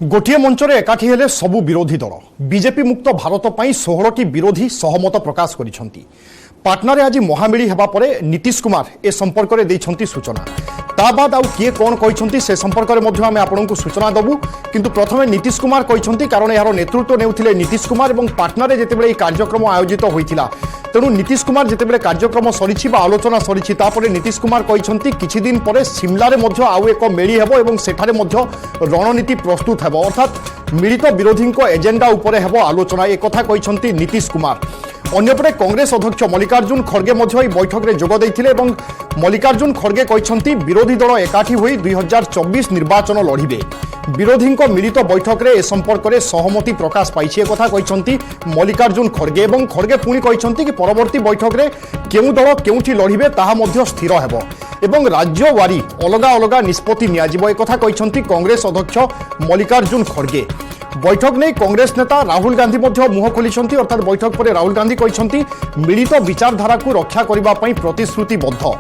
गोटे मंचर एकाठी हेले सबु विरोधी दल बीजेपी मुक्त भारत पर 16टी विरोधी सहमत प्रकाश करिसेंती। पाटना आज महामेली हेबा परे नीतीश कुमार ए संपर्क में देइछंती सूचना। ता बाद आउ किए कौन कहते से संपर्क में आम आपको सूचना देवु, किंतु प्रथमे नीतीश कुमार कहते कारण यार नेतृत्व नेउथिले नीतीश कुमार और पाटना जितेबाला कार्यक्रम आयोजित होता तेणु नीतीश कुमार जितेबाला कार्यक्रम सरी आलोचना सरी तापर नीतीश कुमार कहते किछि दिन पर शिमला रे मध्य आउ एक मेली हेबो एवं सेठारे मध्य रणनीति प्रस्तुत हेबो, अर्थात मिलित विरोधी एजेंडा उपरे हेबो आलोचना। एक कथा कहते नीतीश कुमार। अन्यपटे कांग्रेस अध्यक्ष मल्लिकार्जुन खड़गे बैठक में जोग देइथिले एवं मल्लिकार्जुन खड़गे कहते विरोधी दल एकाठी होई 2024 निर्वाचन लड़िबे। विरोधी मिलित बैठक में ए संपर्क में सहमति प्रकाश पाई कथा कहते मल्लिकार्जुन खड़गे एवं खड़गे पुणी कहते कि परवर्ती बैठक में केउ दल केउठी लड़िबे ताहा मध्य स्थिर हेबो एवं राज्यवारी अलगा अलगा निष्पत्ति नियाजिबो। एक कथा कहते कांग्रेस अध्यक्ष मल्लिकार्जुन खड़गे। बैठक नहीं कांग्रेस नेता राहुल गांधी मुह खोली, अर्थात बैठक पर राहुल गांधी कहते मिलित विचारधारा को रक्षा करने प्रतिश्रुतिबद्ध।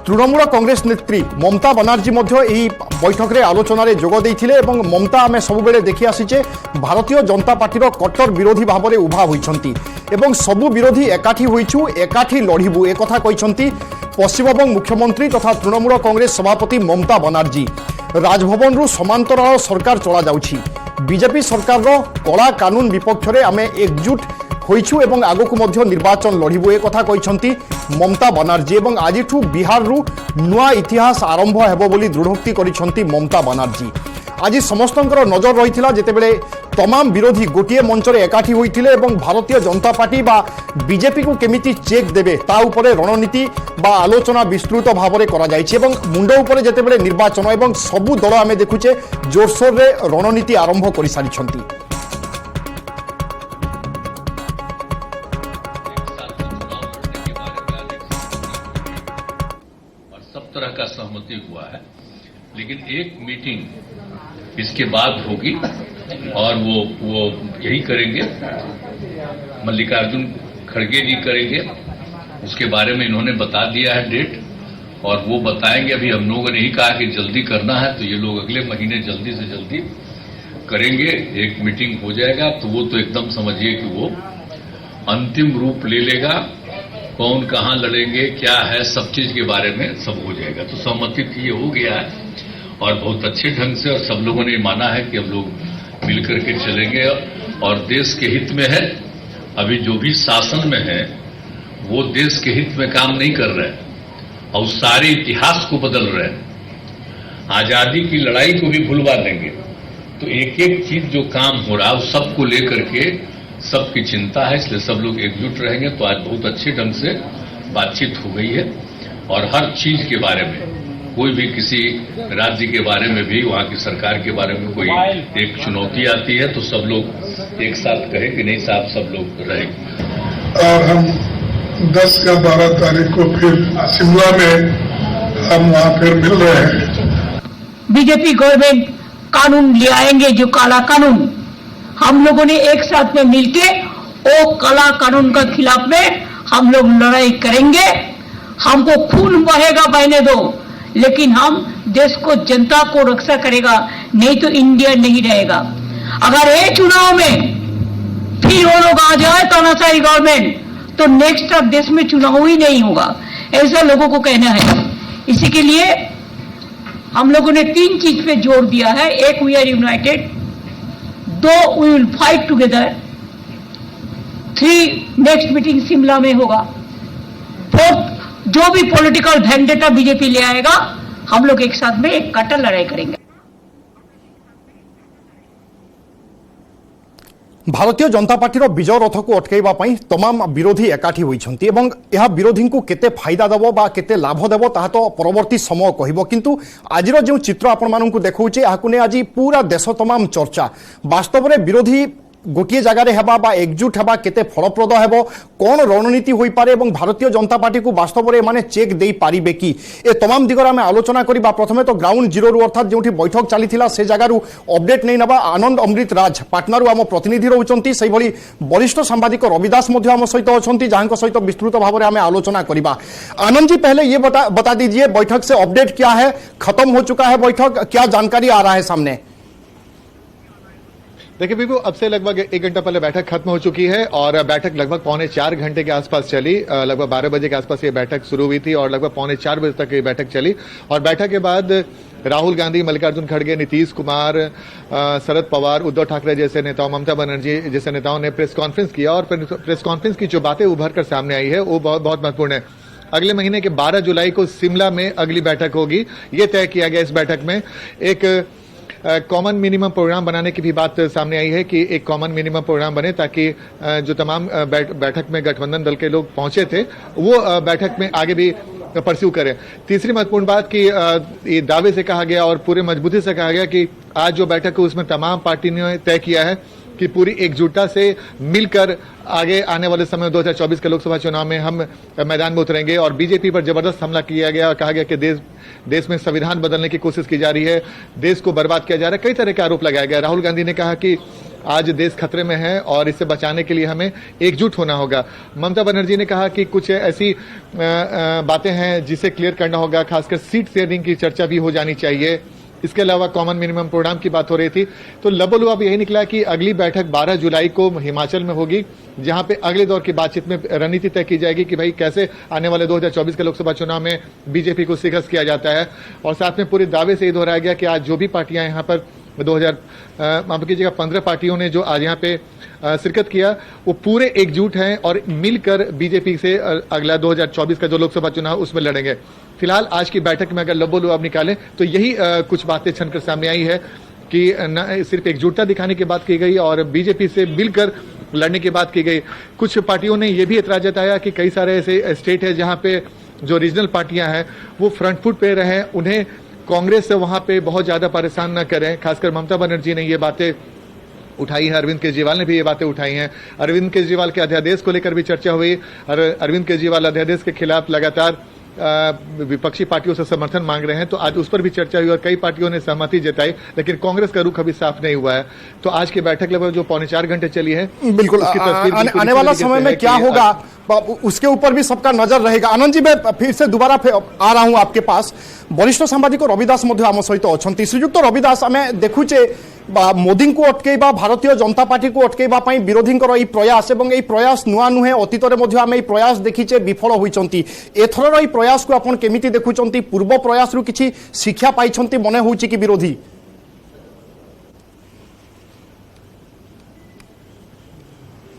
तृणमूल कांग्रेस नेत्री ममता बनर्जी बैठक में आलोचन जोग देइथिले एवं ममता आमे सबुबेले देखि आसीचे भारतीय जनता पार्टी कट्टर विरोधी भाव में उभा होइछंती एवं सबु विरोधी एकाठी होइछु एकाठी लड़िबु। एक कथा कहते पश्चिमबंग मुख्यमंत्री तथा तृणमूल कांग्रेस सभापति ममता बनर्जी। राजभवन रु समांतराल सरकार चला जाउछि। बीजेपी सरकार कला कानून विपक्ष में आमे एकजुट होइछु एवं आगकु मध्य निर्वाचन लड़िबु। एक कथा कहते ममता बनर्जी एवं आज बिहार रु नुआ इतिहास आरंभ हेबो बोली दृढ़ोक्ति करिसेंती ममता बनर्जी। आज समस्तंकर नजर रही जितेबाला तमाम विरोधी गोटे मंचर एकाठी होइथिले एवं भारतीय जनता पार्टी बा बीजेपी को केमिति चेक देबे ता उपरे रणनीति बा आलोचना विस्तृत भाव में करा जायछि एवं मुंड उपरे जितेबाला निर्वाचन एवं सबु दल आमे देखुचे जोरसोर रे रणनीति आरंभ करि सारिछंती। सब तरह का सहमति हुआ है, लेकिन एक मीटिंग इसके बाद होगी और वो यही करेंगे, मल्लिकार्जुन खड़गे जी करेंगे। उसके बारे में इन्होंने बता दिया है डेट और वो बताएंगे। अभी हम लोगों ने ही कहा कि जल्दी करना है तो ये लोग अगले महीने जल्दी से जल्दी करेंगे। एक मीटिंग हो जाएगा तो वो तो एकदम समझिए कि वो अंतिम रूप ले लेगा। कौन कहाँ लड़ेंगे क्या है सब चीज के बारे में सब हो जाएगा। तो सहमति ये हो गया है और बहुत अच्छे ढंग से, और सब लोगों ने माना है कि हम लोग मिलकर के चलेंगे और देश के हित में है। अभी जो भी शासन में है वो देश के हित में काम नहीं कर रहे और सारे इतिहास को बदल रहे हैं। आजादी की लड़ाई को भी भुलवा देंगे। तो एक एक चीज जो काम हो रहा है उस सबको लेकर के सबकी चिंता है, इसलिए सब लोग एकजुट रहेंगे। तो आज बहुत अच्छे ढंग से बातचीत हो गई है और हर चीज के बारे में, कोई भी किसी राज्य के बारे में भी, वहां की सरकार के बारे में कोई एक चुनौती आती है तो सब लोग एक साथ कहे कि नहीं साहब सब लोग रहेंगे। और हम 10 या 12 तारीख को फिर शिमला में हम वहां फिर मिल रहे हैं। बीजेपी गवर्नमेंट कानून ले आएंगे, जो काला कानून। हम लोगों ने एक साथ में मिलके वो काला कानून के खिलाफ में हम लोग लड़ाई करेंगे। हमको खून बहेगा बहने दो, लेकिन हम देश को जनता को रक्षा करेगा, नहीं तो इंडिया नहीं रहेगा। अगर ये चुनाव में फिर वो लोग आ जाए तानाशाही गवर्नमेंट तो नेक्स्ट अब देश में चुनाव ही नहीं होगा, ऐसा लोगों को कहना है। इसी के लिए हम लोगों ने 3 चीज पे जोर दिया है। एक, we are united. 2, we will fight together. 3, next meeting Shimla में होगा। 4, जो भी पॉलिटिकल वेंडेटा बीजेपी ले आएगा हम लोग एक साथ में एक कट्टर लड़ाई करेंगे। भारतीय जनता पार्टी विजय रथ को अटकैवा तमाम विरोधी एकाठी होइछंती एवं यह विरोधी को केते फायदा देबो बा केते लाभ देबो ताहा तो परवर्ती समय कहबो, किंतु आजिर जो चित्र आपण मानकु देखौचे याकु ने आज पूरा देश तमाम चर्चा। वास्तव में विरोधी गोटे जगार हेबा बा एकजुट हेबा केते फलप्रद हेबो, कौन रणनीति होई पारे एवं भारतीय जनता पार्टी को वास्तव में माने चेक देई पारिबे कि ए तमाम दिगरे आमे आलोचना करिबा। प्रथमे तो ग्राउंड जीरो रु अर्थात जोठी बैठक चलीथिला से जगारु अपडेट नै नबा आनंद अमृत राज पाटना रु आम प्रतिनिधि रहउचंती। सेहि भली वरिष्ठ सांबादिक रविदास मध्ये आम सहित अछंती, जाहां सहित विस्तृत भाव में आमे आलोचना करिबा। आनंद जी, पहले ये बता दीजिए बैठक से अपडेट क्या है, खत्म हो चुका है बैठक, क्या जानकारी आ रहा है सामने? देखिए बिल्कु, अब से लगभग 1 घंटा पहले बैठक खत्म हो चुकी है और बैठक लगभग 3.25 के आसपास चली। लगभग 12 बजे के आसपास ये बैठक शुरू हुई थी और लगभग 3:45 बजे तक ये बैठक चली। और बैठक के बाद राहुल गांधी, मल्लिकार्जुन खड़गे, नीतीश कुमार, शरद पवार, उद्धव ठाकरे जैसे नेताओं, ममता बनर्जी जैसे नेताओं ने प्रेस कॉन्फ्रेंस किया और प्रेस कॉन्फ्रेंस की जो बातें उभर कर सामने आई है वो बहुत महत्वपूर्ण है। अगले महीने के 12 जुलाई को शिमला में अगली बैठक होगी। ये तय किया गया इस बैठक में एक कॉमन मिनिमम प्रोग्राम बनाने की भी बात सामने आई है कि एक कॉमन मिनिमम प्रोग्राम बने ताकि जो तमाम बैठक में गठबंधन दल के लोग पहुंचे थे वो बैठक में आगे भी परस्यू करें। तीसरी महत्वपूर्ण बात कि ये दावे से कहा गया और पूरे मजबूती से कहा गया कि आज जो बैठक है उसमें तमाम पार्टियों ने तय किया है कि पूरी एकजुटता से मिलकर आगे आने वाले समय 2024 के लोकसभा चुनाव में हम मैदान में उतरेंगे। और बीजेपी पर जबरदस्त हमला किया गया और कहा गया कि देश में संविधान बदलने की कोशिश की जा रही है, देश को बर्बाद किया जा रहा है, कई तरह के आरोप लगाया गया। राहुल गांधी ने कहा कि आज देश खतरे में है और इससे बचाने के लिए हमें एकजुट होना होगा। ममता बनर्जी ने कहा कि कुछ ऐसी बातें हैं जिसे क्लियर करना होगा, खासकर सीट शेयरिंग की चर्चा भी हो जानी चाहिए। इसके अलावा कॉमन मिनिमम प्रोग्राम की बात हो रही थी। तो लबोलुआब यही निकला कि अगली बैठक 12 जुलाई को हिमाचल में होगी, जहां पे अगले दौर की बातचीत में रणनीति तय की जाएगी कि भाई कैसे आने वाले 2024 के लोकसभा चुनाव में बीजेपी को शिकस्त किया जाता है। और साथ में पूरे दावे से ये दोहराया गया कि आज जो भी पार्टियां यहाँ पर 15 पार्टियों ने जो आज यहाँ पे शिरकत किया वो पूरे एकजुट हैं और मिलकर बीजेपी से अगला 2024 का जो लोकसभा चुनाव उसमें लड़ेंगे। फिलहाल आज की बैठक में अगर लबोलुआब निकालें तो यही कुछ बातें छनकर सामने आई है कि न सिर्फ एकजुटता दिखाने की बात की गई और बीजेपी से मिलकर लड़ने की बात की गई। कुछ पार्टियों ने यह भी एतराज जताया कि कई सारे ऐसे स्टेट है जहां पे जो रीजनल पार्टियां हैं वो फ्रंट फुट पे रहे, उन्हें कांग्रेस से वहां पे बहुत ज्यादा परेशान न करें। खासकर ममता बनर्जी ने ये बातें उठाई है, अरविंद केजरीवाल ने भी ये बातें उठाई हैं। अरविंद केजरीवाल के अध्यादेश को लेकर भी चर्चा हुई और अरविंद केजरीवाल अध्यादेश के खिलाफ लगातार विपक्षी पार्टियों से समर्थन मांग रहे हैं, तो आज उस पर भी चर्चा हुई और कई पार्टियों ने सहमति जताई, लेकिन कांग्रेस का रुख अभी साफ नहीं हुआ है। तो आज की बैठक लगभग जो 3.25 घंटे चली है, बिल्कुल आने वाला समय में क्या होगा उसके ऊपर भी सबका नजर रहेगा। आनंद जी, मैं फिर से दोबारा आ रहा हूं आपके पास। वरिष्ठ सांबादिक रविदास आम सहित अच्छा। श्रीजुक्त रविदास, आम देखुचे मोदी को अटकेबा, भारतीय जनता पार्टी को अटकेबा विरोधी प्रयास और ये प्रयास नुआ नुहे, अतीत में आम प्रयास देखीचे विफल होती। एथर प्रयास को आप केमिति देखुंत? पूर्व प्रयास रु किछि शिक्षा पाई मने होउछि कि विरोधी?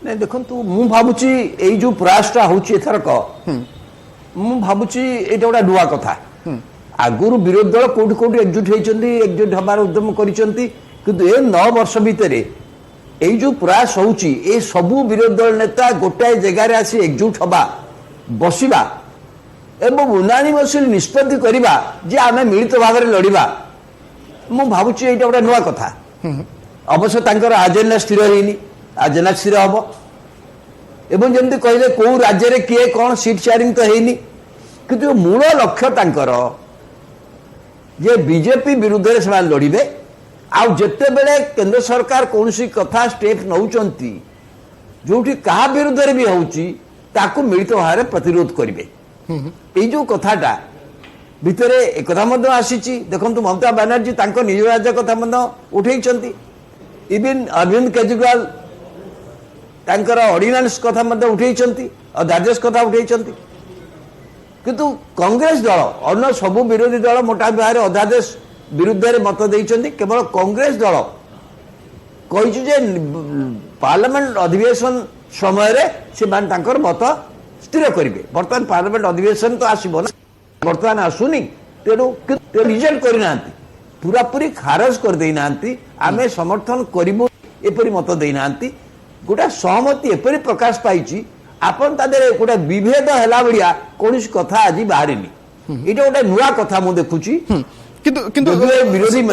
नहीं देखो, मु भावुची ये जो प्रयासटा होची एथरक मु भावुची एटा गोटा नुआ कथा। आगुरु विरोधी दल कोठी कोठी एकजुट हबार उद्यम करिसंती, किंतु ए 9 वर्ष भितर ये जो प्रयास होची ए सबु विरोधी दल नेता गोटाए जगार आसी एकजुट हबा, बसिबा एवं उनानिमसली निष्पत्ति करिबा जे आमे मिलित भाव में लड़िबा, मु भावुची एटा गोटा नुआ कथा। अवश्य तांकर एजेंडा स्थिर होइनी, एजेंडा स्थिर हम एवं जमी कहले कौ राज्य में किए कौन सीट शेयरिंग तो है कि मूल लक्ष्य तांकर जे बीजेपी विरुद्ध में से लड़े। आउ जिते बेले केंद्र सरकार कौन सी कथा स्टेप नौचंती जो क्या विरुद्ध भी होची ताकू मिलित भाव में प्रतिरोध करेंगे। ये जो कथाटा भितर एक कथा आसी देखो, ममता बनर्जी निज राज्य कथा उठे। इवन अरविंद केजरीवाल ऑर्डिनेंस कथा उठे, अध्यादेश कथा उठे। किंतु कांग्रेस दल अन्य सबु विरोधी दल मोटा भाव में अध्यादेश विरुद्ध में मत देते। केवल कांग्रेस दल कही पार्लियामेंट अधिवेशन समय से मत स्थिर करेंगे। बर्तमान पार्लियामेंट अधिवेशन तो आसो ना, बर्तमान आसुनी, तेणु रिजेक्ट करना पूरापूरी खारज कर देना, आम समर्थन करूँ एपरी मत देना। गोटे सहमति एपरी प्रकाश पाई आपन तादरे गोटे विभेद है भाया कौन कथा आज बाहर ये गोटे नुआ कथा मुझे देखुची। किंतु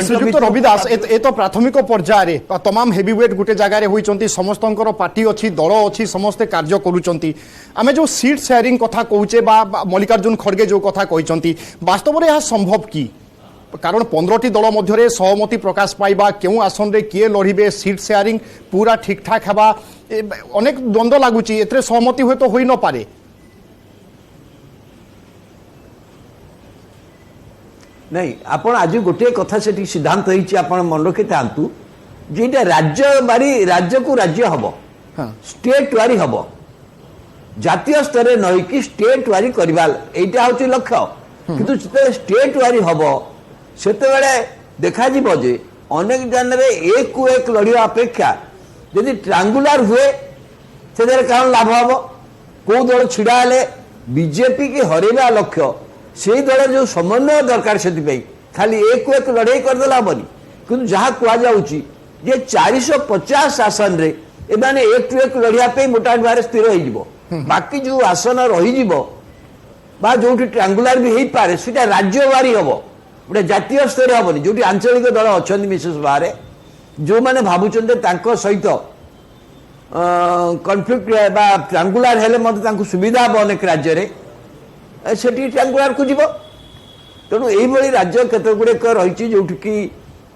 श्रीजुक्त रविदास, ए तो प्राथमिक पर्याय तमाम हेवीवेट गोटे जगार होती, समस्त पार्टी अच्छी, दल अच्छी, समस्ते कार्य करुँच। आम जो सीट शेयरिंग कथा कहे मल्लिकार्जुन खड़गे जो कथा कहते, वास्तव में यह संभव कि? कारण 15टी दल मध्य सहमति प्रकाश पाइबा, क्यों आसन रे किए लड़े, सीट शेयरिंग पूरा ठीक ठाक हवा, अनेक द्वंद्व लगुच, एते सहमति हुए तो हो न पारे। नहीं, आपण आज गोटे कथा से सिद्धांत मन रखी था जेटा राज्य मारी राज्य को राज्य हम हाँ। स्टेट वारी हम जातीय स्तर नई कि स्टेट वारी करवा एटा हूँ लक्ष्य किंतु स्टेट वारी हम से देखा जे अनेक जन एक को एक लड़िया अपेक्षा यदि ट्रांगुलर हुए से कारण लाभ हम कौ दल छिड़ा बीजेपी की हरैवा लक्ष्य से दल जो समन्वय दरकार से खाली एक को एक लड़ाई करदे हेनी कि जहाँ कहुच्छी जे 450 आसन रे एमाने एक टू एक लड़िया मोटामोटी भाव स्थिर हो बाकी जो आसन रही जो ट्रांगुलर भी हो पारे से राज्य वारी हम गोटे जातीय स्तर हेनी जो आंचलिक दल अच्छा विशेष भाव जो मैंने भावुं सहित कन्फ्लिक्ट ट्रांगुलर हेले सुविधा हम अनेक राज्य से ट्रांगुलर को जीव तेणु यही राज्य केत गुड़िक रही जो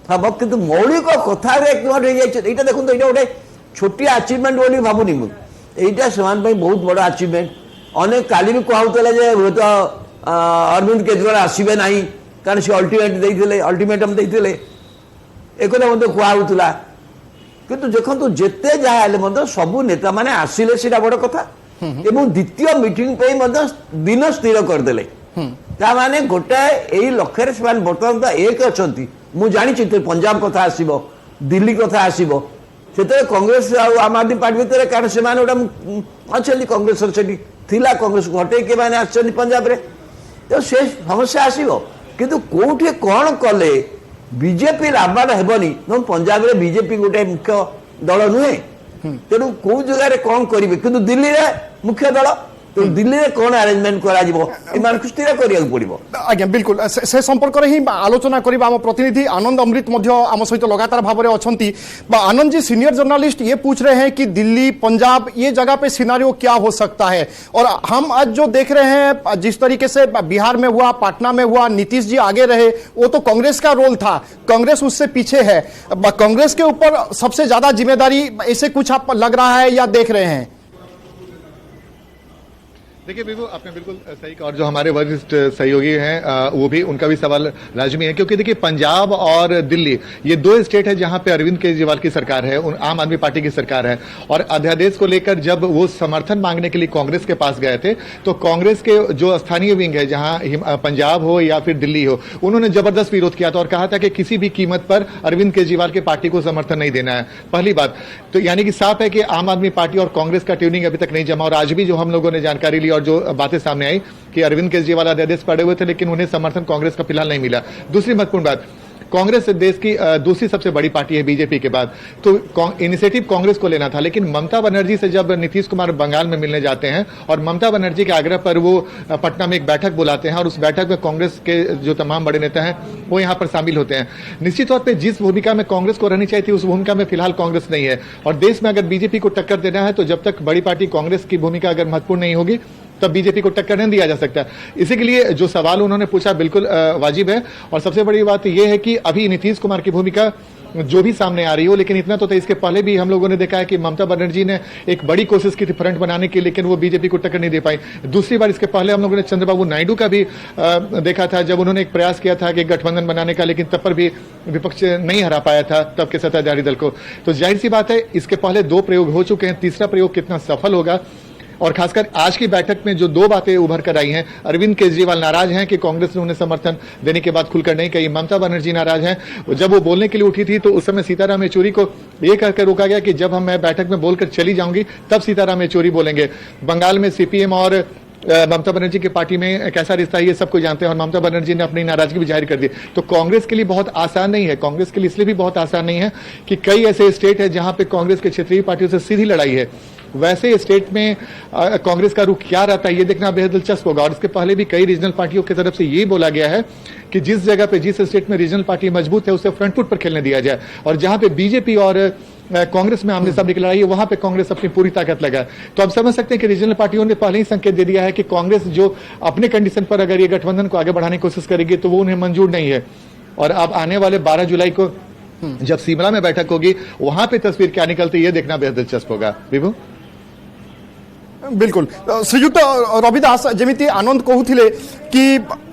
हम कि मौलिक कथा यहाँ देखो ये गोटे छोटिया अचिवमेंट बोली भावुनी मुझा से बहुत बड़ अचिवमेंट अनेक काली भी कहते हूँ तो अरविंद केजरीवाल आसबे ना कारण सी अल्टीमेटम देते एक मत कहला किंतु देखो जिते जहाँ सबू नेता मैंने आसिले से बड़ कथा एवं द्वितीय मीटिंग दिन स्थिर करदे ताने गोटाए यही लक्ष्य से बर्तमान तो एक अच्छा मुझे जानी पंजाब कथा आसब दिल्ली कथा आसब से कांग्रेस आम आदमी पार्टी भितर कारण से अच्छा कांग्रेस थिला कांग्रेस को हटे के मैंने आसछन्ति पंजाब रे तो से समस्या आसब किंतु कोठी कौन कले बीजेपी लाभवान हेबनी पंजाब रे बीजेपी गोटे मुख्य दल नुहे तेणु कौ जगह कौन करेंगे किंतु दिल्ली रे मुख्य दल तो दिल्ली में कौन अरेंजमेंट करा स्थिर करिया पड़ो आज्ञा बिल्कुल से संपर्क में ही आलोचना करबा आम प्रतिनिधि आनंद अमृत आम सहित लगातार भाव में अच्छा आनंद जी सीनियर जर्नलिस्ट ये पूछ रहे हैं कि दिल्ली पंजाब ये जगह पे सिनारियो क्या हो सकता है और हम आज जो देख रहे हैं जिस तरीके से बिहार में हुआ पटना में हुआ नीतीश जी आगे रहे वो तो कांग्रेस का रोल था कांग्रेस उससे पीछे है कांग्रेस के ऊपर सबसे ज्यादा जिम्मेदारी ऐसे कुछ आप लग रहा है या देख रहे हैं देखिए बिल्कुल आपने बिल्कुल सही कहा और जो हमारे वरिष्ठ सहयोगी हैं वो भी उनका भी सवाल लाजमी है क्योंकि देखिए पंजाब और दिल्ली ये दो स्टेट है जहां पे अरविंद केजरीवाल की सरकार है आम आदमी पार्टी की सरकार है और अध्यादेश को लेकर जब वो समर्थन मांगने के लिए कांग्रेस के पास गए थे तो कांग्रेस के जो स्थानीय विंग है जहां पंजाब हो या फिर दिल्ली हो उन्होंने जबरदस्त विरोध किया था और कहा था कि किसी भी कीमत पर अरविंद केजरीवाल की पार्टी को समर्थन नहीं देना है पहली बात तो यानी कि साफ है कि आम आदमी पार्टी और कांग्रेस का ट्यूनिंग अभी तक नहीं जमा और आज भी जो हम लोगों ने जानकारी ली और जो बातें सामने आई कि अरविंद केजरीवाल अध्यादेश पड़े हुए थे लेकिन उन्हें समर्थन कांग्रेस का फिलहाल नहीं मिला दूसरी महत्वपूर्ण बात कांग्रेस देश की दूसरी सबसे बड़ी पार्टी है बीजेपी के बाद तो इनिशिएटिव कांग्रेस को लेना था लेकिन ममता बनर्जी से जब नीतीश कुमार बंगाल में मिलने जाते हैं और ममता बनर्जी के आग्रह पर वो पटना में एक बैठक बुलाते हैं और उस बैठक में कांग्रेस के जो तमाम बड़े नेता हैं वो यहाँ पर शामिल होते हैं निश्चित तौर पर जिस भूमिका में कांग्रेस को रहनी चाहिए थी उस भूमिका में फिलहाल कांग्रेस नहीं है और देश में अगर बीजेपी को टक्कर देना है तो जब तक बड़ी पार्टी कांग्रेस की भूमिका अगर महत्वपूर्ण नहीं होगी तब बीजेपी को टक्कर नहीं दिया जा सकता इसी के लिए जो सवाल उन्होंने पूछा बिल्कुल वाजिब है और सबसे बड़ी बात यह है कि अभी नीतीश कुमार की भूमिका जो भी सामने आ रही हो लेकिन इतना तो था इसके पहले भी हम लोगों ने देखा है कि ममता बनर्जी ने एक बड़ी कोशिश की थी फ्रंट बनाने की लेकिन वो बीजेपी को टक्कर नहीं दे पाई दूसरी बार इसके पहले हम लोगों ने चंद्रबाबू नायडू का भी देखा था जब उन्होंने एक प्रयास किया था कि गठबंधन बनाने का लेकिन तब पर भी विपक्ष नहीं हरा पाया था तब के सत्ताधारी दल को तो जाहिर सी बात है इसके पहले 2 प्रयोग हो चुके हैं तीसरा प्रयोग कितना सफल होगा और खासकर आज की बैठक में जो 2 बातें उभर कर आई हैं अरविंद केजरीवाल नाराज हैं कि कांग्रेस ने उन्हें समर्थन देने के बाद खुलकर नहीं कही ममता बनर्जी नाराज हैं जब वो बोलने के लिए उठी थी तो उस समय सीताराम येचुरी को ये कहकर रोका गया कि जब मैं बैठक में बोलकर चली जाऊंगी तब सीताराम येचुरी बोलेंगे बंगाल में सीपीएम और ममता बनर्जी की पार्टी में कैसा रिश्ता है ये सबको जानते हैं और ममता बनर्जी ने अपनी नाराजगी भी जाहिर कर दी तो कांग्रेस के लिए बहुत आसान नहीं है कांग्रेस के लिए इसलिए भी बहुत आसान नहीं है कि कई ऐसे स्टेट है जहां पे कांग्रेस के क्षेत्रीय पार्टियों से सीधी लड़ाई है वैसे स्टेट में कांग्रेस का रुख क्या रहता है ये देखना बेहद दिलचस्प होगा और इसके पहले भी कई रीजनल पार्टियों की तरफ से ये बोला गया है कि जिस जगह पे जिस स्टेट में रीजनल पार्टी मजबूत है उसे फ्रंट फुट पर खेलने दिया जाए और जहां पे बीजेपी और कांग्रेस में आमने सामने की लड़ाई है वहां पे कांग्रेस अपनी पूरी ताकत लगाए तो आप समझ सकते हैं कि रीजनल पार्टियों ने पहले ही संकेत दे दिया है कि कांग्रेस जो अपने कंडीशन पर अगर ये गठबंधन को आगे बढ़ाने की कोशिश करेगी तो वो उन्हें मंजूर नहीं है और अब आने वाले 12 जुलाई को जब शिमला में बैठक होगी वहां पे तस्वीर क्या निकलती है ये देखना बेहद दिलचस्प होगा विभू बिल्कुल श्रीजुक्त रवि दास जमी आनंद कहते कि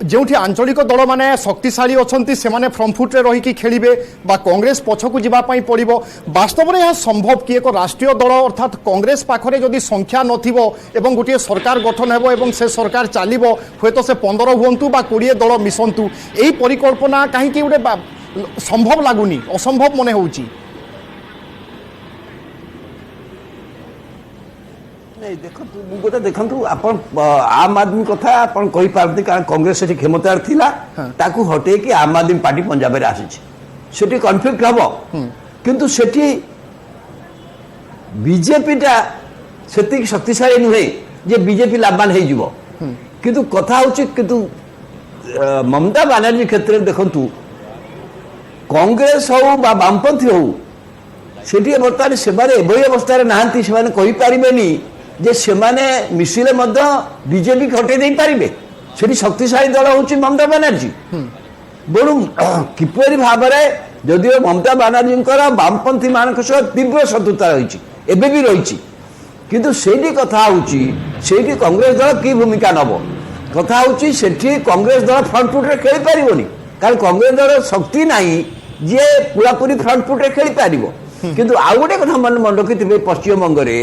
जो आंचलिक दल मैंने शक्तिशाली अच्छा से फ्रंटफुट्रे रहीकि खेलिबे बा कांग्रेस पछकू जावाई पड़ो वास्तव में यह संभव कि एक राष्ट्रीय दल अर्थात कांग्रेस पाखरे जदि संख्या नथिबो एवं गोटे सरकार गठन हेबो एवं से सरकार चलिबो हुए तो से 15 हुंतु बा 20 दल मिशंतु यही परिकल्पना कहीं गोटे संभव लगुनि असंभव मन होउची देखु गोटे देखु आपण आम आदमी कथा आपण कहि पारती कारण कांग्रेस सेठी क्षमतार थिला ताकू हटे कि आम आदमी पार्टी पंजाब रे आसीछि सेठी कॉन्फ्लिक्ट हबो किंतु सेठी बीजेपी टा सेति शक्तिशाली नुहे जे बीजेपी लाभवान हे जिवो किंतु कथा होछि किंतु ममता बनर्जी क्षेत्र में देखंतु कांग्रेस हो बा वामपंथी हो सेठी बर्तमान सेमाने एभली अवस्था नहांती सेमाने कहि पारिबेनी जे सेमाने मिसिले मध्य बीजेपी हटे दे पारिबे सेठी शक्तिशाली दल होछि ममता बनर्जी बड़ू किपरि भाबरे जदिओ ममता बनर्जी वामपंथी मानक सह तीव्र शत्रुता रही एबे भी रही किंतु सेठी कथा होछि सेठी कांग्रेस दल की भूमिका नब कथा होछि सेठी कांग्रेस दल फ्रंट फुट रे खेली पारिबोनी कारण कांग्रेस दल शक्ति नाही जे पूरापूरी फ्रंट फुट रे खेली पारिबो किंतु आउ गोटे कथा मन रखिथिबे पश्चिम बंग रे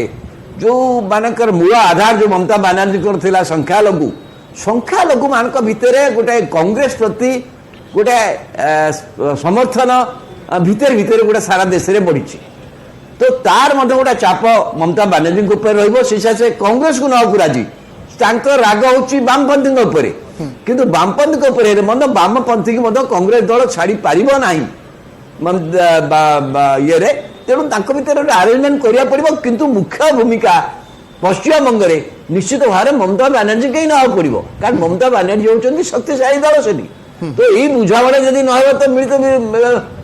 जो मानकर मूल आधार जो ममता बनर्जी कर संख्यालघु मान भितर गोटे कांग्रेस प्रति गोटे समर्थन भितर भितर गोटे सारा देश में बढ़ी तो तार मध्य गोटे चाप ममता बनर्जी ऊपर से कांग्रेस को नकू राजी राग हूँ वामपंथी किंतु वामपंथी वामपंथी की कांग्रेस दल छाड़ी पारिबो नाही ये तेणु भितर आरेंजमेंट करिया पड़िबो किंतु मुख्य भूमिका पश्चिम बंग रे निश्चित भाव में ममता बनर्जी के ना पड़ो कारण ममता बनर्जी होउछन्ती शक्तिशाली दल से तो यही बुझावड़ा जदि न हो तो मिलित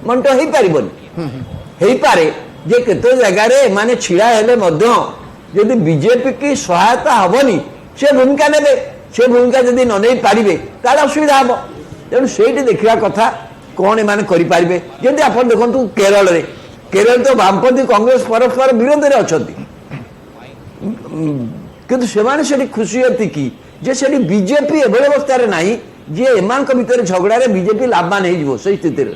मंट हो पारे पारे जे केतो जगार माने छिड़ा हेले मध्य यदि बीजेपी की सहायता हबनी से भूमिका नेबे से भूमिका जदि न नहीं पारिबे तार असुविधा हम तेणु से देखा कथा कौन एमाने करि पारिबे जदि आपण देखंतु केरल तो वामपंथी कांग्रेस परस्पर विरोध में अच्छा किंतु से खुशी होती कि जे से बीजेपी एभली अवस्था नहीं जे एमान भितर झगड़ा बीजेपी लाभवान हो स्थिति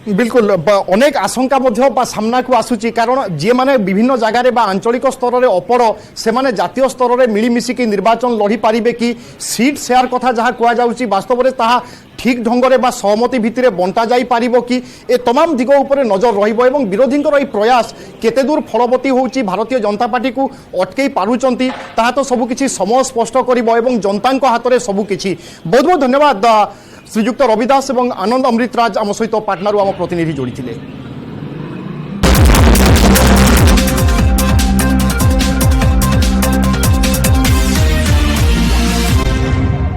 बिल्कुल अनेक आशंका सामना को आसूची कारण जी मैंने विभिन्न जगार आंचलिक स्तर में अपर से माने जातीय स्तर में मिलमिशिकी निर्वाचन लड़ी पारे कि सीट शेयर कथा जहाँ कहुच्छी वास्तव में ताहा ठीक ढंग से सहमति भितर बंटा जाई पारिबो कि ए तमाम दिग उपर नजर रहिबो एवं विरोधी प्रयास केते दूर फलवती होउची भारतीय जनता पार्टी को अटकई पारुचंती ताहा तो सबुकिछि समय स्पष्ट करिबो एवं जनतांको हातरे सबुकिछि बहुत बहुत धन्यवाद श्रीजुक्त रवि दास और आनंद अमृतराज आम सहित पाटनारू आम प्रतिनिधि जोड़ी थे।